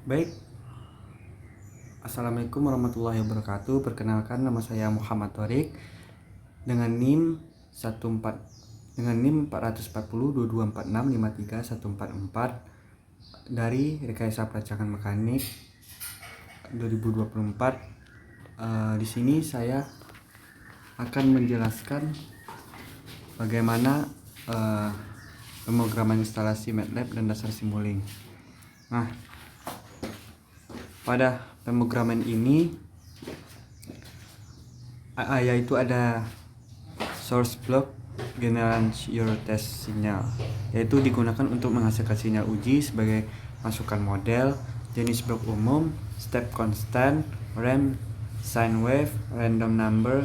Baik, Assalamualaikum warahmatullahi wabarakatuh. Perkenalkan, nama saya Muhammad Thorik dengan NIM 14 dengan NIM 440 2246 53144 dari Rekayasa Perancangan Mekanik 2024. Di sini saya akan menjelaskan bagaimana pemrograman instalasi MATLAB dan dasar Simulink. Nah, pada pemrograman ini yaitu ada source block generate your test signal, yaitu digunakan untuk menghasilkan sinyal uji sebagai masukan model, jenis blok umum, step constant, ramp, sine wave, random number,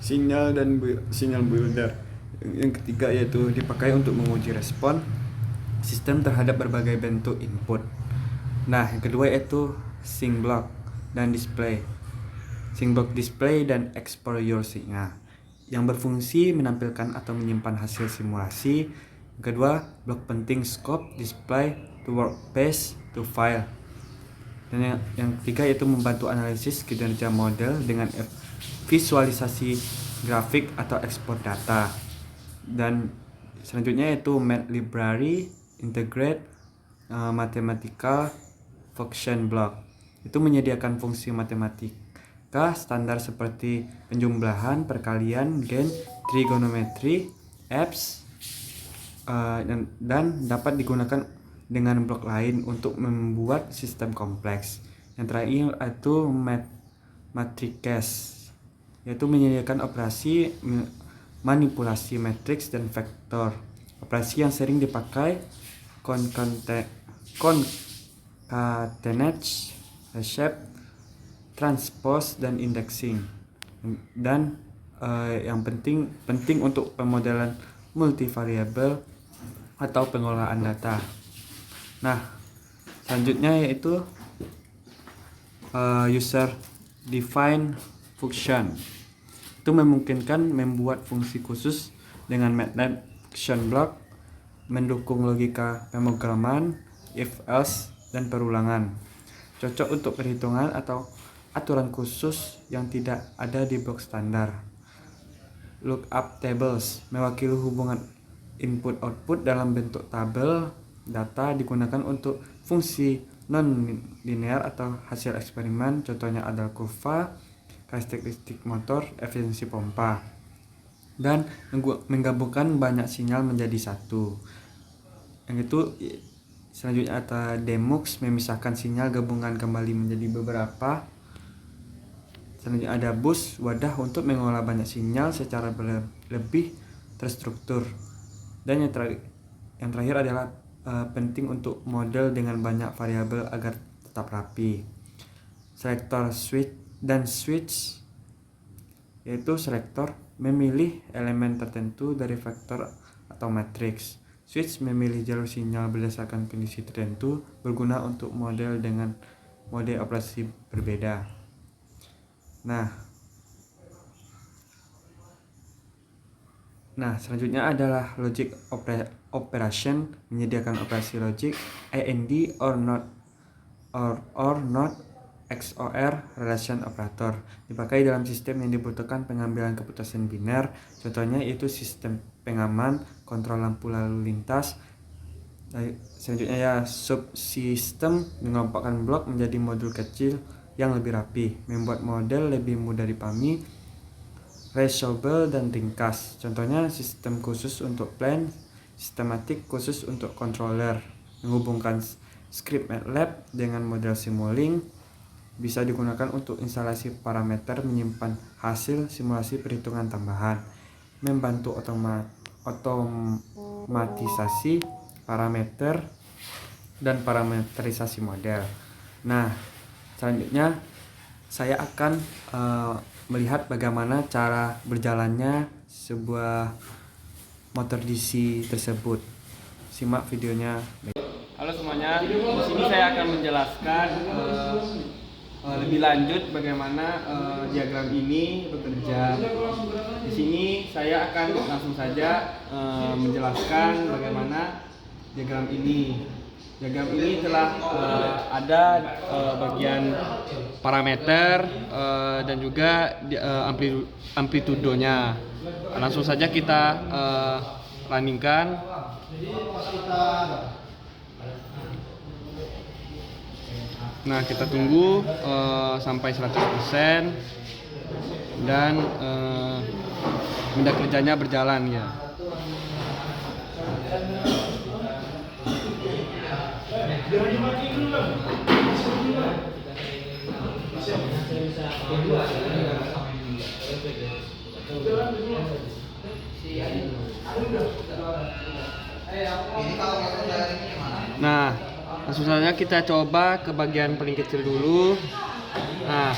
sinyal dan sinyal builder. Yang ketiga yaitu dipakai untuk menguji respon sistem terhadap berbagai bentuk input. Nah, yang kedua yaitu sync block dan display. Sync block display dan export your signal yang berfungsi menampilkan atau menyimpan hasil simulasi. Yang kedua, blok penting scope display to workspace to file. Dan yang ketiga yaitu membantu analisis kinerja model dengan visualisasi grafik atau ekspor data. Dan selanjutnya yaitu Math Library Integrate Mathematical Function Block. Itu menyediakan fungsi matematika standar seperti penjumlahan, perkalian, gen, trigonometri, apps, dan dapat digunakan dengan blok lain untuk membuat sistem kompleks. Yang terakhir itu matrices, yaitu menyediakan operasi manipulasi matriks dan vektor. Operasi yang sering dipakai concatenate, reshape, transpose, dan indexing. Dan yang penting untuk pemodelan multivariabel atau pengolahan data. Nah, selanjutnya yaitu user defined function. Itu memungkinkan membuat fungsi khusus dengan MATLAB function block, mendukung logika pemrograman, if else, dan perulangan. Cocok untuk perhitungan atau aturan khusus yang tidak ada di blok standar. Lookup tables mewakili hubungan input output dalam bentuk tabel data, digunakan untuk fungsi non-linear atau hasil eksperimen. Contohnya adalah kurva, karakteristik motor, efisiensi pompa, dan menggabungkan banyak sinyal menjadi satu. Yang itu selanjutnya ada demux, memisahkan sinyal gabungan kembali menjadi beberapa. Selanjutnya ada bus, wadah untuk mengolah banyak sinyal secara lebih terstruktur. Dan yang terakhir adalah penting untuk model dengan banyak variabel agar tetap rapi. Selektor switch, yaitu selektor memilih elemen tertentu dari vektor atau matriks. Switch memilih jalur sinyal berdasarkan kondisi tertentu, berguna untuk model dengan mode operasi berbeda. Nah, selanjutnya adalah logic operation, menyediakan operasi logik AND or not XOR relation operator, dipakai dalam sistem yang dibutuhkan pengambilan keputusan biner. Contohnya yaitu sistem pengaman, kontrol lampu lalu lintas. Selanjutnya ya subsistem, mengelompokkan blok menjadi modul kecil yang lebih rapi, membuat model lebih mudah dipahami, resolvable, dan ringkas. Contohnya sistem khusus untuk plan, sistematik khusus untuk controller, menghubungkan script MATLAB dengan model Simulink, bisa digunakan untuk instalasi parameter, menyimpan hasil simulasi perhitungan tambahan, membantu otomatisasi parameter dan parameterisasi model. Nah, selanjutnya saya akan melihat bagaimana cara berjalannya sebuah motor DC tersebut. Simak videonya. Halo semuanya, di sini saya akan menjelaskan lebih lanjut bagaimana diagram ini bekerja. Di sini saya akan langsung saja menjelaskan bagaimana diagram ini. Diagram ini telah ada bagian parameter dan juga amplitudonya. Langsung saja kita runningkan. Nah, kita tunggu sampai 100% dan benda kerjanya berjalan ya. Nah, langsung saja kita coba ke bagian paling kecil dulu. Nah,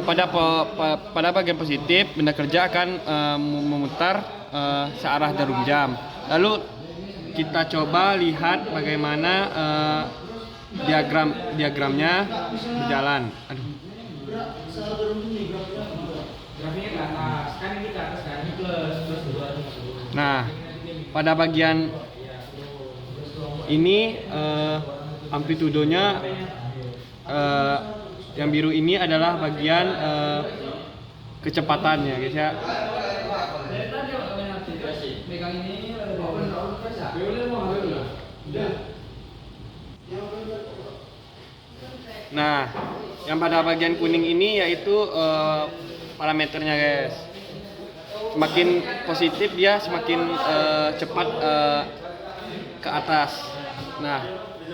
pada bagian positif, benda kerja akan memutar searah jarum jam. Lalu kita coba lihat bagaimana diagramnya berjalan. Aduh. Nah, pada bagian ini amplitudonya yang biru ini adalah bagian kecepatannya, guys ya. Nah, yang pada bagian kuning ini yaitu parameternya, guys. Semakin positif dia semakin cepat ke atas. Nah,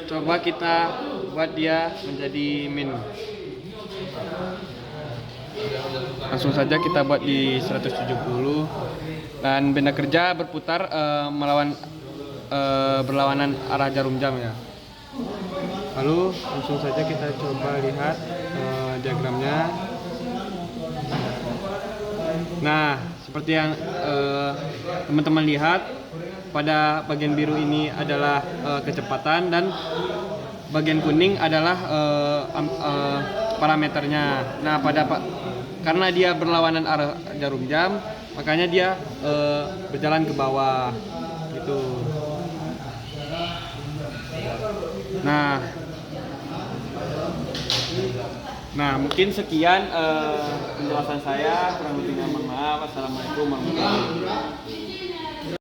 coba kita buat dia menjadi min. Langsung saja kita buat di 170 dan benda kerja berputar berlawanan arah jarum jam ya. Lalu langsung saja kita coba lihat diagramnya. Nah, seperti yang teman-teman lihat, pada bagian biru ini adalah kecepatan dan bagian kuning adalah parameternya. Nah, karena dia berlawanan arah jarum jam, makanya dia berjalan ke bawah gitu. Nah, mungkin sekian penjelasan saya. Kurang lebihnya mohon maaf. Assalamualaikum warahmatullahi wabarakatuh.